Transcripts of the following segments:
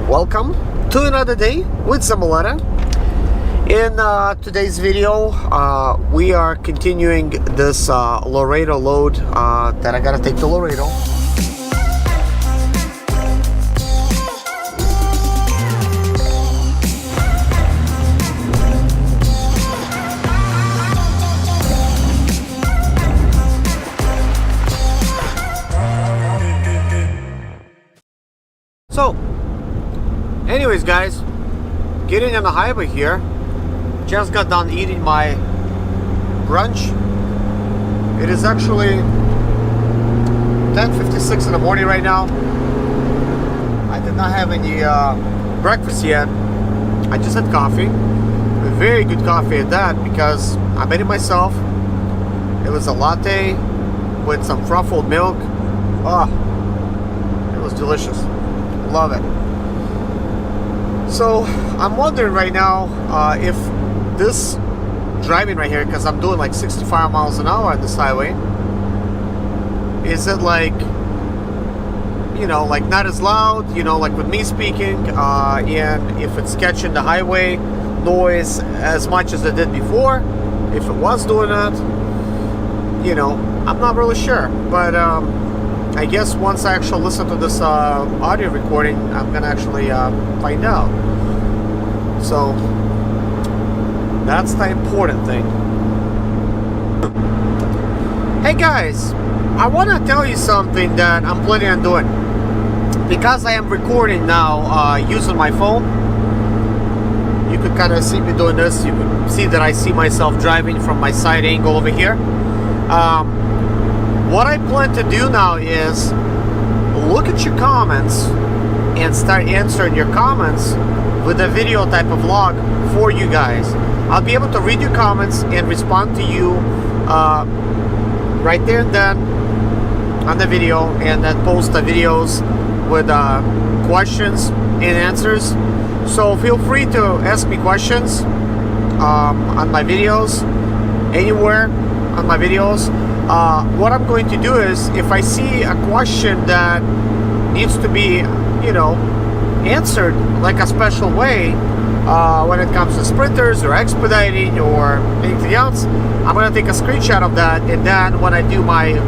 welcome to another day with Zimaleta. In today's video, we are continuing this Laredo load that I gotta take to Laredo. So, anyways guys, getting on the highway here. Just got done eating my brunch. It is actually 10:56 in the morning right now. I did not have any breakfast yet. I just had coffee. A very good coffee at that, because I made it myself. It was a latte with some truffled milk. Oh, it was delicious. Love it. So I'm wondering right now if this driving right here, because I'm doing like 65 miles an hour on this highway, is it like, you know, like not as loud, you know, like with me speaking, and if it's catching the highway noise as much as it did before, if it was doing that, you know, I'm not really sure. But I guess once I actually listen to this audio recording, I'm gonna actually find out. So that's the important thing. Hey guys, I want to tell you something that I'm planning on doing. Because I am recording now using my phone, you could kind of see me doing this. You could see that I see myself driving from my side angle over here. What I plan to do now is look at your comments and start answering your comments with a video type of vlog for you guys. I'll be able to read your comments and respond to you right there and then on the video, and then post the videos with questions and answers. So feel free to ask me questions on my videos, anywhere on my videos. What I'm going to do is, if I see a question that needs to be, you know, answered like a special way, when it comes to sprinters or expediting or anything else, I'm going to take a screenshot of that, and then when I do my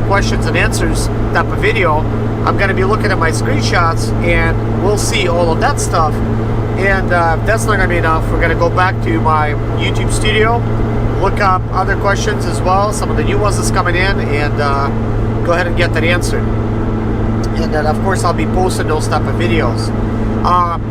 questions and answers type of video, I'm going to be looking at my screenshots and we'll see all of that stuff. And if that's not going to be enough, we're going to go back to my YouTube studio, look up other questions as well, some of the new ones that's coming in, and go ahead and get that answered. And then of course I'll be posting those type of videos.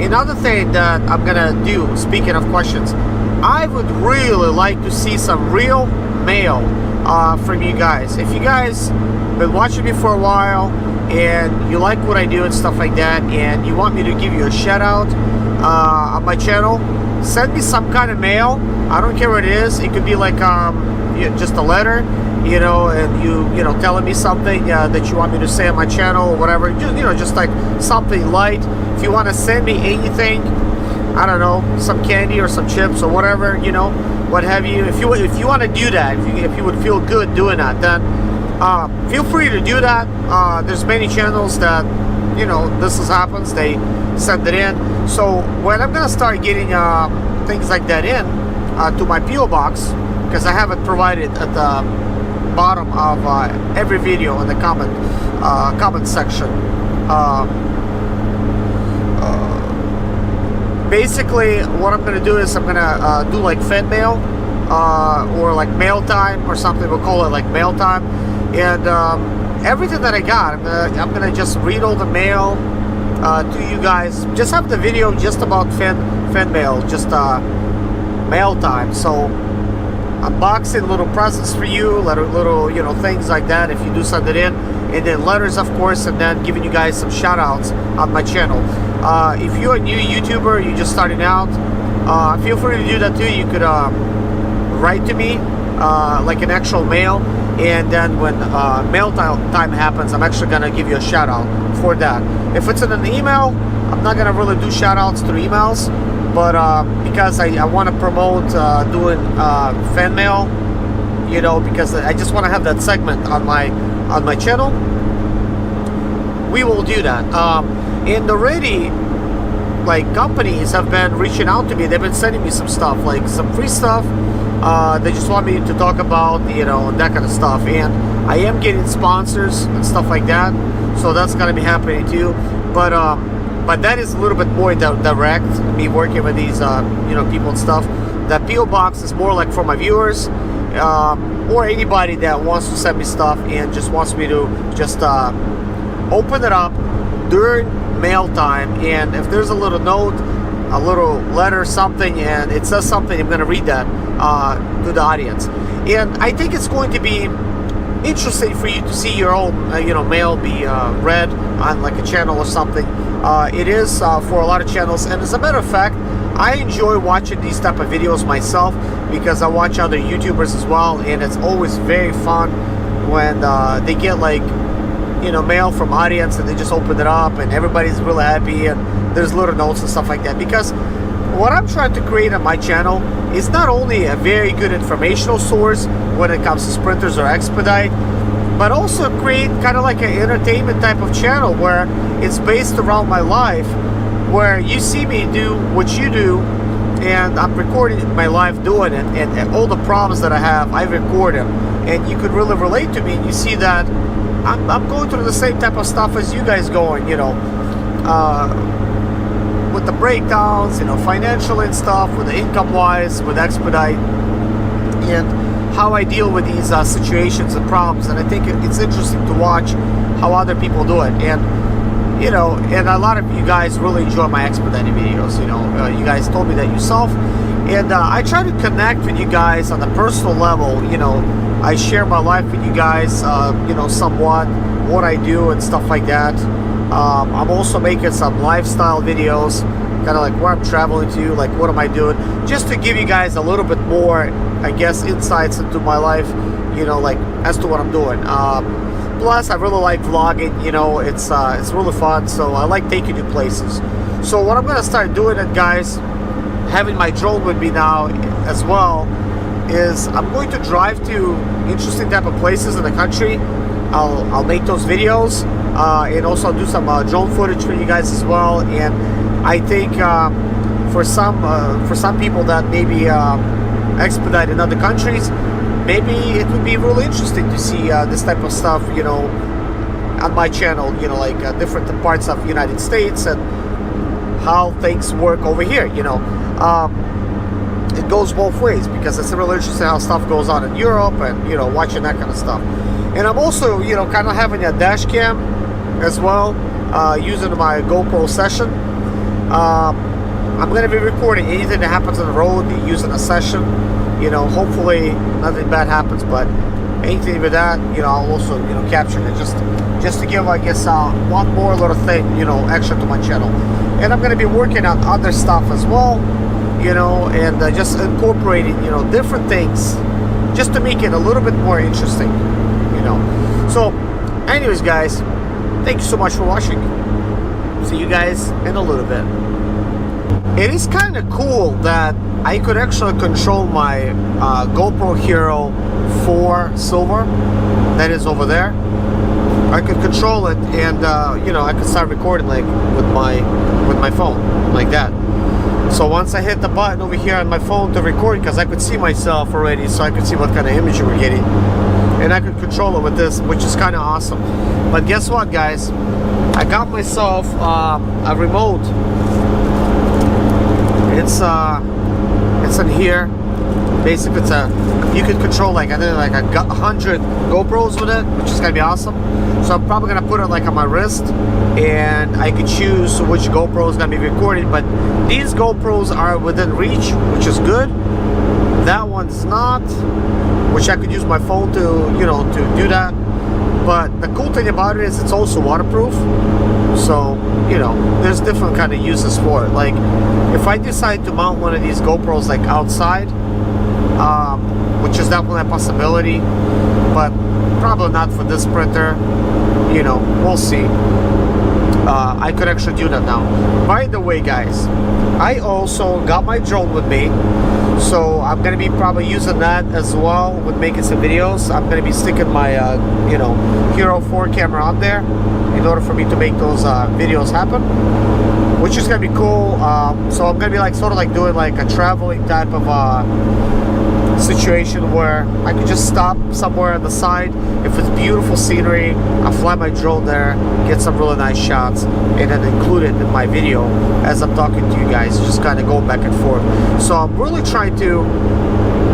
Another thing that I'm gonna do, speaking of questions, I would really like to see some real mail from you guys. If you guys been watching me for a while and you like what I do and stuff like that, and you want me to give you a shout out on my channel, send me some kind of mail. I don't care what it is. It could be like just a letter, you know, and you know, telling me something that you want me to say on my channel or whatever. Just, you know, just like something light. If you want to send me anything, I don't know, some candy or some chips or whatever, you know, what have you. If you want to do that, if you would feel good doing that, then feel free to do that. There's many channels that, you know, this happens. They send it in. So when I'm gonna start getting things like that in to my PO box, because I have it provided at the bottom of every video in the comment section. Basically, what I'm gonna do is I'm gonna do like fan mail or like mail time or something. We'll call it like mail time, and everything that I got, I'm gonna just read all the mail to you guys. Just have the video just about fan mail, just mail time. So unboxing little presents for you, little you know, things like that if you do send it in, and then letters of course, and then giving you guys some shout outs on my channel. If you're a new YouTuber, you're just starting out, feel free to do that too. You could write to me like an actual mail, and then when mail time happens, I'm actually gonna give you a shout out for that. If it's in an email, I'm not gonna really do shout outs through emails, but because I want to promote doing fan mail, you know, because I just want to have that segment on my channel. We will do that. And already like companies have been reaching out to me. They've been sending me some stuff, like some free stuff. They just want me to talk about, you know, that kind of stuff. And I am getting sponsors and stuff like that, so that's gonna be happening too. But that is a little bit more direct. Me working with these, you know, people and stuff. That PO box is more like for my viewers, or anybody that wants to send me stuff and just wants me to just open it up during mail time. And if there's a little note, a little letter, something, and it says something, I'm gonna read that to the audience. And I think it's going to be interesting for you to see your own, you know, mail be read on like a channel or something. It is for a lot of channels, and as a matter of fact, I enjoy watching these type of videos myself because I watch other YouTubers as well, and it's always very fun when they get like, you know, mail from audience and they just open it up and everybody's really happy and there's little notes and stuff like that. Because what I'm trying to create on my channel is not only a very good informational source when it comes to sprinters or Expedite, but also create kind of like an entertainment type of channel where it's based around my life, where you see me do what you do, and I'm recording my life doing it, and all the problems that I have, I record them, and you could really relate to me, and you see that I'm going through the same type of stuff as you guys going, you know, with the breakdowns, you know, financial and stuff, with the income-wise, with Expedite, and how I deal with these situations and problems. And I think it's interesting to watch how other people do it. And you know, and a lot of you guys really enjoy my Expedite videos. You know, you guys told me that yourself, and I try to connect with you guys on a personal level. You know, I share my life with you guys, you know, somewhat, what I do and stuff like that. I'm also making some lifestyle videos, kind of like where I'm traveling to, like what am I doing, just to give you guys a little bit more, I guess, insights into my life, you know, like as to what I'm doing. Plus, I really like vlogging, you know, it's really fun, so I like taking you places. So what I'm going to start doing, it, guys, having my drone with me now as well, is I'm going to drive to interesting type of places in the country. I'll make those videos, and also I'll do some drone footage for you guys as well. And I think for some people that maybe Expedite in other countries, maybe it would be really interesting to see this type of stuff, you know, on my channel, you know, like different parts of the United States and how things work over here, you know. It goes both ways because it's really interesting how stuff goes on in Europe and, you know, watching that kind of stuff. And I'm also, you know, kind of having a dash cam as well, using my GoPro session. I'm going to be recording anything that happens on the road using a session. You know, hopefully nothing bad happens, but anything with that, you know, I'll also, you know, capture it just to give, I guess, one more little thing, you know, extra to my channel. And I'm going to be working on other stuff as well, you know, and just incorporating, you know, different things just to make it a little bit more interesting, you know. So, anyways, guys, thank you so much for watching. See you guys in a little bit. It is kind of cool that I could actually control my GoPro Hero 4 Silver that is over there. I could control it, and you know, I could start recording like with my phone like that. So once I hit the button over here on my phone to record, because I could see myself already, so I could see what kind of image we're getting, and I could control it with this, which is kind of awesome. But guess what, guys? I got myself a remote. It's in here. Basically, you could control like I think like 100 GoPros with it, which is gonna be awesome. So I'm probably gonna put it like on my wrist, and I could choose which GoPro is gonna be recording. But these GoPros are within reach, which is good. That one's not, which I could use my phone to, you know, to do that. But the cool thing about it is it's also waterproof. So, you know, there's different kind of uses for it. Like, if I decide to mount one of these GoPros like outside, which is definitely a possibility, but probably not for this printer, you know, we'll see. I could actually do that now. By the way, guys, I also got my drone with me, so I'm gonna be probably using that as well with making some videos. I'm gonna be sticking my Hero 4 camera on there in order for me to make those videos happen, which is gonna be cool. So I'm gonna be like sort of like doing like a traveling type of situation where I could just stop somewhere on the side. If it's beautiful scenery, I'll fly my drone there, get some really nice shots, and then include it in my video as I'm talking to you guys, just kind of go back and forth. So I'm really trying to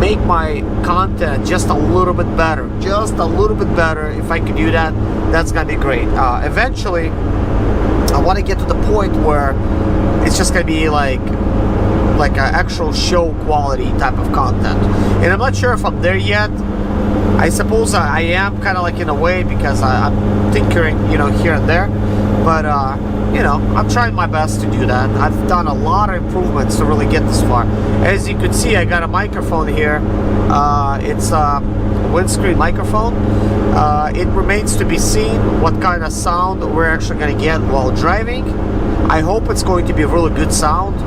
make my content just a little bit better, just a little bit better. If I can do that, that's gonna be great. Eventually I want to get to the point where it's just gonna be like an actual show quality type of content, and I'm not sure if I'm there yet. I suppose I am kind of like in a way, because I'm tinkering here and there, but I'm trying my best to do that. I've done a lot of improvements to really get this far. As you can see, I got a microphone here. It's a windscreen microphone. It remains to be seen what kind of sound we're actually going to get while driving. I hope it's going to be really good sound.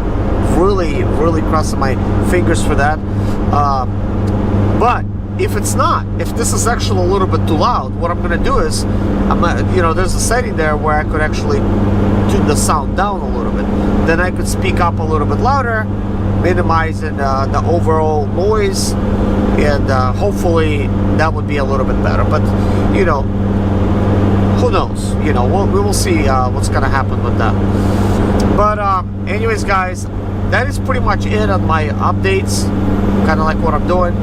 Really crossing my fingers for that. But if it's not, if this is actually a little bit too loud, what I'm going to do is, there's a setting there where I could actually tune the sound down a little bit. Then I could speak up a little bit louder, minimizing the overall noise, and hopefully that would be a little bit better. But who knows? We will see what's going to happen with that. But anyways, guys, that is pretty much it on my updates, kind of like what I'm doing.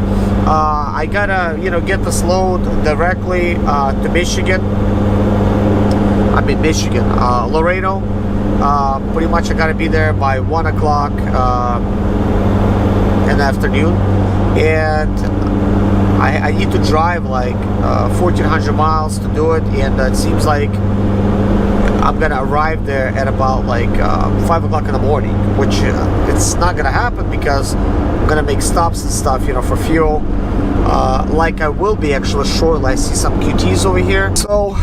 I gotta get this load directly to Michigan. Laredo. Pretty much I gotta be there by 1 o'clock in the afternoon, and I need to drive like 1,400 miles to do it, and it seems like I'm gonna arrive there at about like 5 o'clock in the morning, which it's not gonna happen, because I'm gonna make stops and stuff for fuel, like I will be actually shortly. I see some QTs over here. So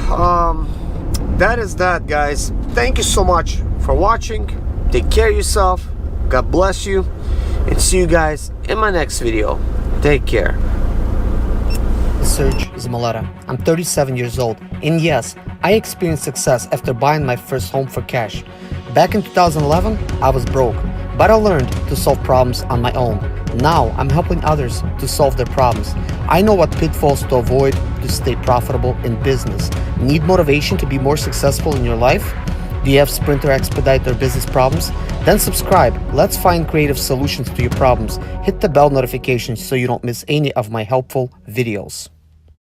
that is that, guys. Thank you so much for watching. Take care of yourself, God bless you, and see you guys in my next video. Take care. Serge Zimaleta. I'm 37 years old, and yes, I experienced success after buying my first home for cash. Back in 2011, I was broke, but I learned to solve problems on my own. Now, I'm helping others to solve their problems. I know what pitfalls to avoid to stay profitable in business. Need motivation to be more successful in your life? Do you have Sprint or Expedite or business problems? Then subscribe. Let's find creative solutions to your problems. Hit the bell notification so you don't miss any of my helpful videos.